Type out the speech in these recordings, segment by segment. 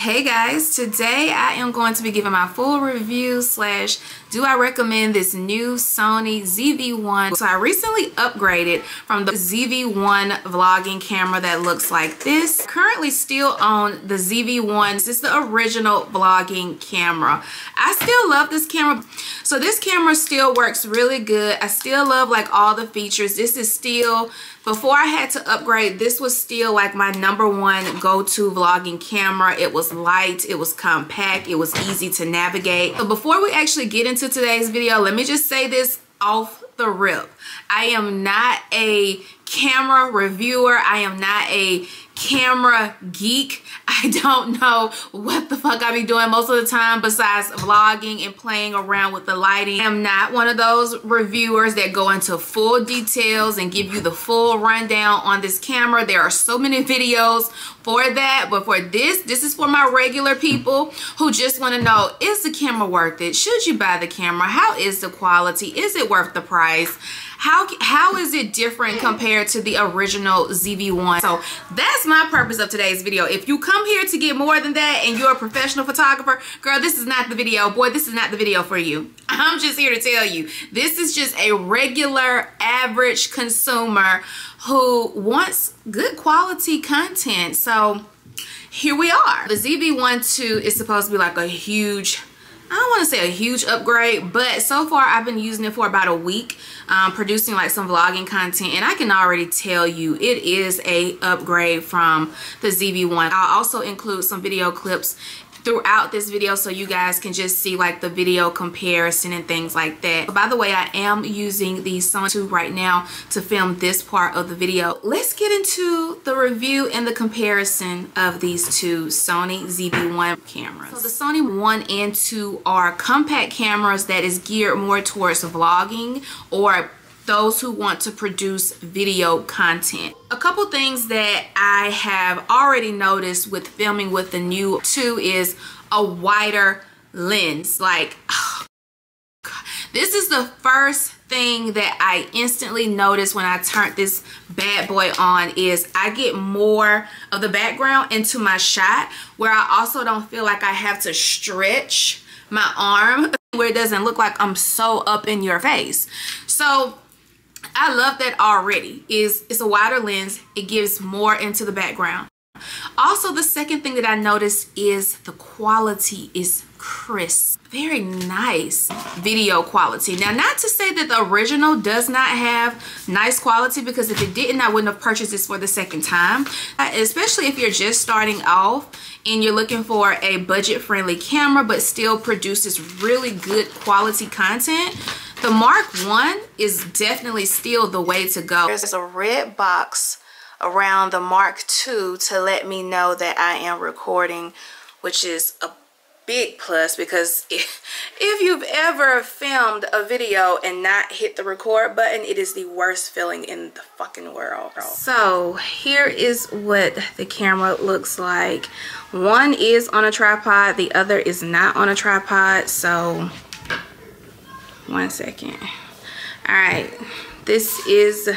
Hey guys, today I am going to be giving my full review slash do I recommend this new Sony zv1. So I recently upgraded from the zv1 vlogging camera that looks like this. Currently still on the zv1. This is the original vlogging camera. I still love this camera. So this camera still works really good. I still love like all the features. This is still, before I had to upgrade, this was still like my #1 go-to vlogging camera. It was light, it was compact, it was easy to navigate. So before we actually get into today's video, let me just say this off the rip. I am not a camera reviewer. I am not a camera geek. I don't know what the fuck I be doing most of the time besides vlogging and playing around with the lighting. I am not one of those reviewers that go into full details and give you the full rundown on this camera. There are so many videos for that, but for this is for my regular people who just want to know, is the camera worth it? Should you buy the camera? How is the quality? Is it worth the price? How is it different compared to the original zv1? So that's my purpose of today's video. If you come here to get more than that and you're a professional photographer, girl, this is not the video. Boy, this is not the video for you. I'm just here to tell you, this is just a regular average consumer who wants good quality content. So here we are. The zv1II is supposed to be like a huge, I don't want to say a huge upgrade, but so far I've been using it for about a week, producing like some vlogging content, and I can already tell you it is a upgrade from the zv1. I'll also include some video clips throughout this video so you guys can just see like the video comparison and things like that. By the way, I am using the Sony zv1II right now to film this part of the video. Let's get into the review and the comparison of these two Sony zv1 cameras. So the Sony 1 and 2 are compact cameras that is geared more towards vlogging or those who want to produce video content. A couple things that I have already noticed with filming with the new 2 is a wider lens. Like, oh God. This is the first thing that I instantly noticed when I turned this bad boy on is I get more of the background into my shot, where I also don't feel like I have to stretch my arm, where it doesn't look like I'm so up in your face. So I love that already. It's a wider lens. It gives more into the background. Also, the second thing that I noticed is the quality is crisp. Very nice video quality. Now, not to say that the original does not have nice quality, because if it didn't, I wouldn't have purchased this for the second time. Especially if you're just starting off and you're looking for a budget-friendly camera but still produces really good quality content, the Mark 1 is definitely still the way to go. There's a red box around the Mark 2 to let me know that I am recording, which is a big plus, because if you've ever filmed a video and not hit the record button, it is the worst feeling in the fucking world. So here is what the camera looks like. One is on a tripod, the other is not on a tripod. So one second. All right, this is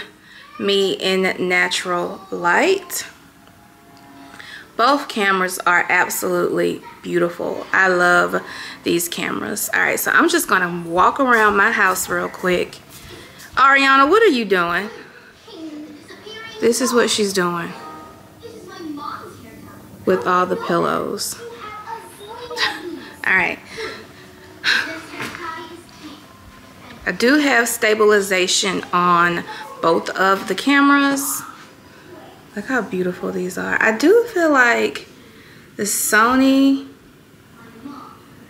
me in natural light. Both cameras are absolutely beautiful. I love these cameras. All right, so I'm just gonna walk around my house real quick. Ariana, what are you doing? This is what she's doing with all the pillows. All right. I do have stabilization on both of the cameras. Look how beautiful these are. I do feel like the Sony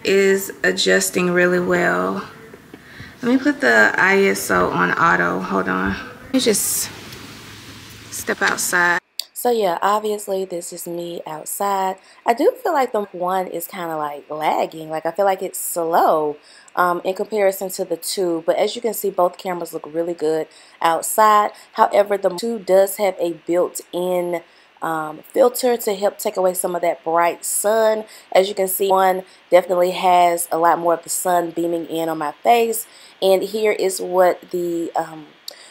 is adjusting really well. Let me put the ISO on auto. Hold on. Let me just step outside. So yeah, obviously this is me outside. I do feel like the 1 is kind of like lagging. Like I feel like it's slow in comparison to the 2. But as you can see, both cameras look really good outside. However, the 2 does have a built-in filter to help take away some of that bright sun. As you can see, 1 definitely has a lot more of the sun beaming in on my face. And here is what the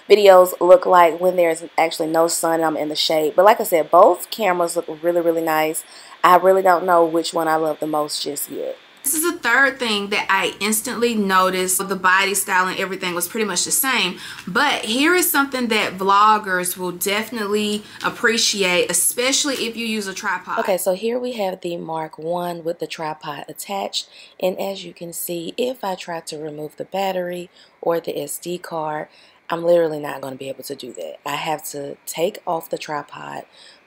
videos look like when there's actually no sun and I'm in the shade. But like I said, both cameras look really, really nice. I really don't know which one I love the most just yet. This is the third thing that I instantly noticed. The body style and everything was pretty much the same. But here is something that vloggers will definitely appreciate, especially if you use a tripod. Okay, so here we have the Mark 1 with the tripod attached. And as you can see, if I try to remove the battery or the SD card, I'm literally not going to be able to do that. I have to take off the tripod,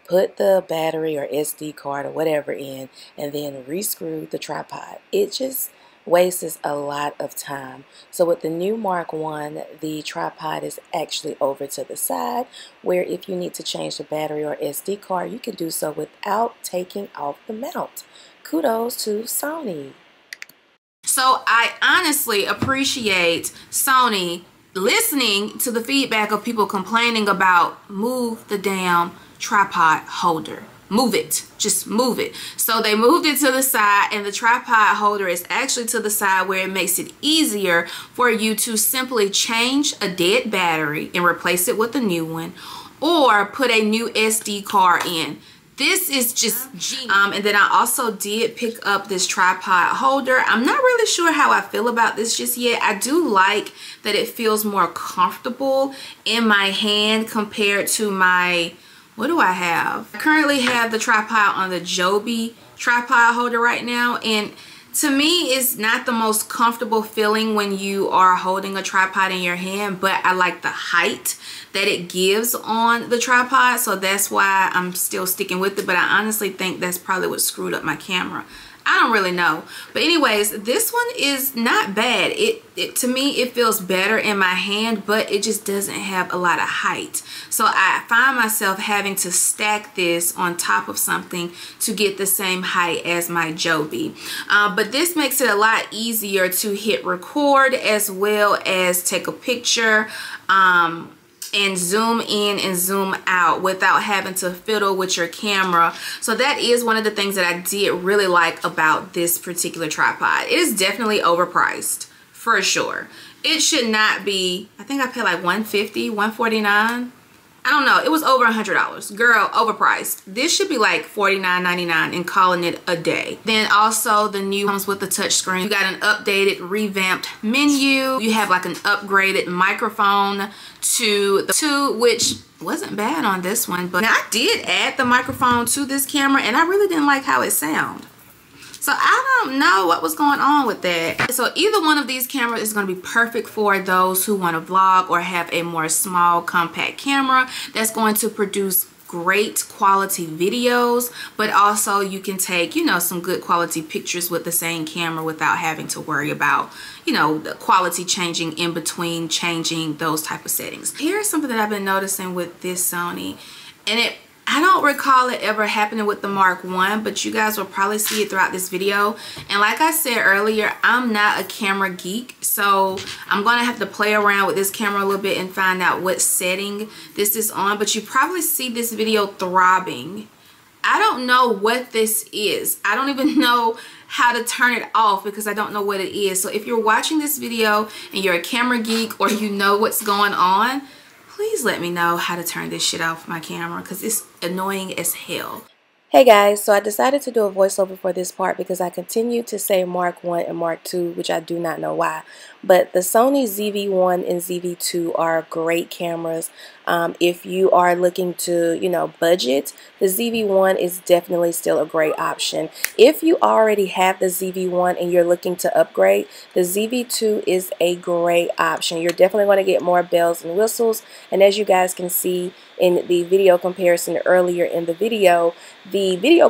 put the battery or SD card or whatever in, and then re-screw the tripod. It just wastes a lot of time. So with the new Mark 1, the tripod is actually over to the side, where if you need to change the battery or SD card, you can do so without taking off the mount. Kudos to Sony. So I honestly appreciate Sony listening to the feedback of people complaining about move the damn tripod holder. Move it. Just move it. So they moved it to the side, and the tripod holder is actually to the side where it makes it easier for you to simply change a dead battery and replace it with a new one, or put a new SD card in. This is just genius. And then I also did pick up this tripod holder. I'm not really sure how I feel about this just yet. I do like that it feels more comfortable in my hand compared to my, what do I have? I currently have the tripod on the Joby tripod holder right now, and to me it's not the most comfortable feeling when you are holding a tripod in your hand, but I like the height that it gives on the tripod, so that's why I'm still sticking with it. But I honestly think that's probably what screwed up my camera. I don't really know. But anyways, this one is not bad. To me, it feels better in my hand, but it just doesn't have a lot of height. So I find myself having to stack this on top of something to get the same height as my Joby. But this makes it a lot easier to hit record as well as take a picture. And zoom in and zoom out without having to fiddle with your camera. So that is one of the things that I did really like about this particular tripod. It is definitely overpriced for sure. It should not be, I think I paid like $150, $149. I don't know, it was over $100. Girl, overpriced. This should be like $49.99 and calling it a day. Then also the new comes with the touch screen. You got an updated, revamped menu. You have like an upgraded microphone to the 2, which wasn't bad on this one. But now I did add the microphone to this camera, and I really didn't like how it sounded. So I don't know what was going on with that. So either one of these cameras is going to be perfect for those who want to vlog or have a more small compact camera that's going to produce great quality videos, but also you can take, you know, some good quality pictures with the same camera without having to worry about, you know, the quality changing in between changing those type of settings. Here's something that I've been noticing with this Sony, and I don't recall it ever happening with the Mark 1, but you guys will probably see it throughout this video. And like I said earlier, I'm not a camera geek, so I'm going to have to play around with this camera a little bit and find out what setting this is on. But you probably see this video throbbing. I don't know what this is. I don't even know how to turn it off because I don't know what it is. So if you're watching this video and you're a camera geek or you know what's going on, please let me know how to turn this shit off my camera because it's annoying as hell. Hey guys, so I decided to do a voiceover for this part because I continue to say Mark 1 and Mark 2, which I do not know why. But the Sony zv1 and zv2 are great cameras. If you are looking to, you know, budget, the zv1 is definitely still a great option. If you already have the zv1 and you're looking to upgrade, the zv2 is a great option. You're definitely going to get more bells and whistles. And as you guys can see in the video comparison earlier in the video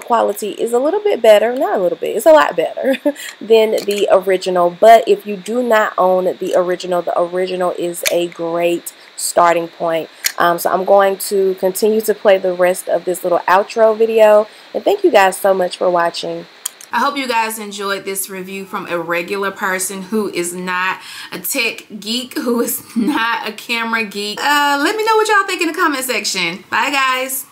quality is a little bit better, not a little bit, it's a lot better than the original. But if you do not own the original is a great starting point. So I'm going to continue to play the rest of this little outro video, and thank you guys so much for watching. I hope you guys enjoyed this review from a regular person who is not a tech geek, who is not a camera geek. Let me know what y'all think in the comment section. Bye guys.